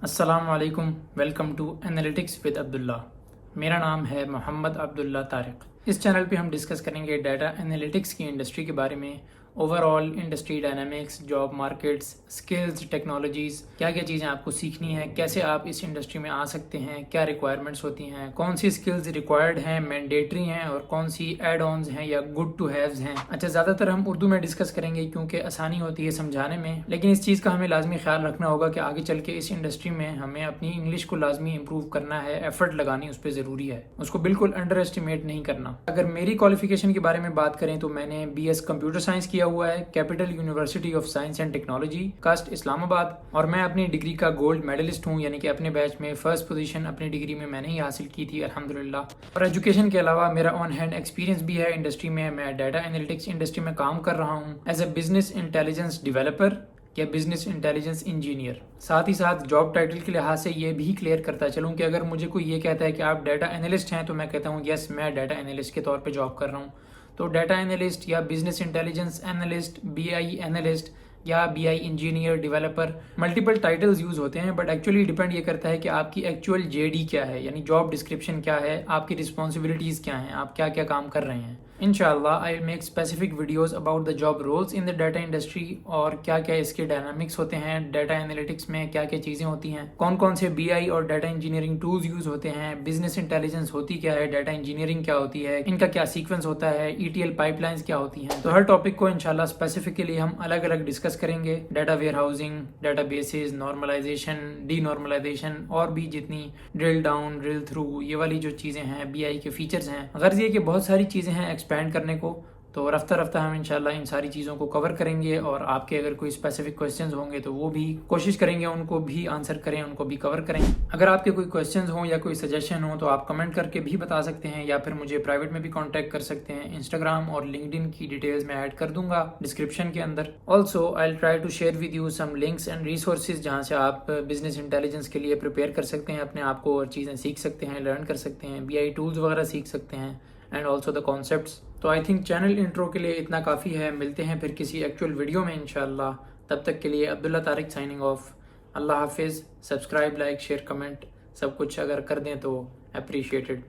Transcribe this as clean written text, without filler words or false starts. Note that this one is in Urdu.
السلام علیکم، ویلکم ٹو انالیٹکس ود عبداللہ۔ میرا نام ہے محمد عبداللہ طارق۔ اس چینل پہ ہم ڈسکس کریں گے ڈیٹا انالیٹکس کی انڈسٹری کے بارے میں، over all industry dynamics, job markets, skills, technologies, کیا کیا چیزیں آپ کو سیکھنی ہیں، کیسے آپ اس انڈسٹری میں آ سکتے ہیں، کیا ریکوائرمنٹس ہوتی ہیں، کون سی اسکلز ریکوائرڈ ہیں، مینڈیٹری ہیں، اور کون سی ایڈ آنز ہیں یا گڈ ٹو ہیوز ہیں۔ اچھا، زیادہ تر ہم اردو میں ڈسکس کریں گے کیونکہ آسانی ہوتی ہے سمجھانے میں، لیکن اس چیز کا ہمیں لازمی خیال رکھنا ہوگا کہ آگے چل کے اس انڈسٹری میں ہمیں اپنی انگلش کو لازمی امپروو کرنا ہے، ایفرٹ لگانی اس پہ ضروری ہے، اس کو بالکل انڈر ایسٹیمیٹ نہیں کرنا۔ اگر میری کوالیفیکیشن کے بارے میں بات کریں تو میں نے بی ایس کمپیوٹر سائنس کیا ہوا ہے capital university of science and technology, CUST Islamabad, اور میں اپنی ڈگری کا گولڈ میڈلسٹ ہوں، یعنی کہ اپنے بیچ میں فرسٹ پوزیشن اپنی ڈگری میں نے ہی حاصل کی تھی الحمدللہ۔ اور ایجوکیشن کے علاوہ میرا آن ہینڈ ایکسپیرینس بھی ہے انڈسٹری میں ڈیٹا انالیٹکس انڈسٹری میں کام کر رہا ہوں as a business intelligence developer یا بزنس انٹیلیجنس انجینئر۔ ساتھ ہی ساتھ جاب ٹائٹل کے لحاظ سے یہ بھی کلیئر کرتا چلوں کہ اگر مجھے کوئی یہ کہتا ہے کہ آپ ڈیٹا انالسٹ ہیں تو میں کہتا ہوں یس، میں ڈیٹا انالسٹ کے طور پہ جاب کر رہا ہوں۔ تو ڈیٹا انالسٹ یا business intelligence analyst, B I analyst یا B I engineer developer, multiple titles use ہوتے ہیں، بٹ ایکچولی ڈیپینڈ یہ کرتا ہے کہ آپ کی ایکچوئل جے ڈی کیا ہے، یعنی جاب ڈسکرپشن کیا ہے، آپ کی رسپانسبلٹیز کیا ہیں، آپ کیا کیا کام کر رہے ہیں۔ انشاءاللہ I will make specific videos about the job roles in the data industry, اور کیا کیا اس کے ڈائنامکس ہوتے ہیں ڈیٹا انالیٹکس میں، کیا کیا چیزیں ہوتی ہیں، کون کون سے بی آئی اور ڈیٹا انجینئرنگ ٹولز یوز ہوتے ہیں، بزنس انٹیلیجنس ہوتی کیا ہے، ڈیٹا انجینئرنگ کیا ہوتی ہے، ان کا کیا سیکوینس ہوتا ہے، E T L pipe lines کیا ہوتی ہیں۔ تو ہر ٹاپک کو انشاءاللہ اسپیسیفکلی ہم الگ الگ ڈسکس کریں گے، data warehousing, databases, normalization, denormalization, اور بھی جتنی ڈرل ڈاؤن، ڈرل تھرو، یہ والی جو چیزیں ہیں بی آئی کے فیچرز ہیں۔ غرض یہ کہ بہت ساری چیزیں ہیں ایکسپینڈ کرنے کو، تو رفتہ رفتہ ہم انشاءاللہ ان ساری چیزوں کو کور کریں گے، اور آپ کے اگر کوئی اسپیسیفک کویسچنز ہوں گے تو وہ بھی کوشش کریں گے ان کو بھی آنسر کریں، ان کو بھی کور کریں۔ اگر آپ کے کوئی کویسچنز ہوں یا کوئی سجیشن ہوں تو آپ کمنٹ کر کے بھی بتا سکتے ہیں، یا پھر مجھے پرائیویٹ میں بھی کانٹیکٹ کر سکتے ہیں۔ انسٹاگرام اور لنکڈ ان کی ڈیٹیلز میں ایڈ کر دوں گا ڈسکرپشن کے اندر۔ Also I will try to share with you some links and resources جہاں سے آپ بزنس انٹیلیجنس کے لیے پریپیئر کر سکتے ہیں اپنے آپ کو، اور چیزیں سیکھ سکتے ہیں، لرن کر سکتے ہیں، بی آئی ٹولز وغیرہ سیکھ سکتے ہیں، اینڈ آلسو دا کانسیپٹس۔ تو آئی تھنک چینل انٹرو کے لیے اتنا کافی ہے، ملتے ہیں پھر کسی ایکچوئل ویڈیو میں انشاءاللہ۔ تب تک کے لیے عبداللہ طارق سائننگ آف۔ اللہ حافظ۔ سبسکرائب، لائک، شیئر، کمنٹ سب کچھ اگر کر دیں تو اپریشیٹڈ۔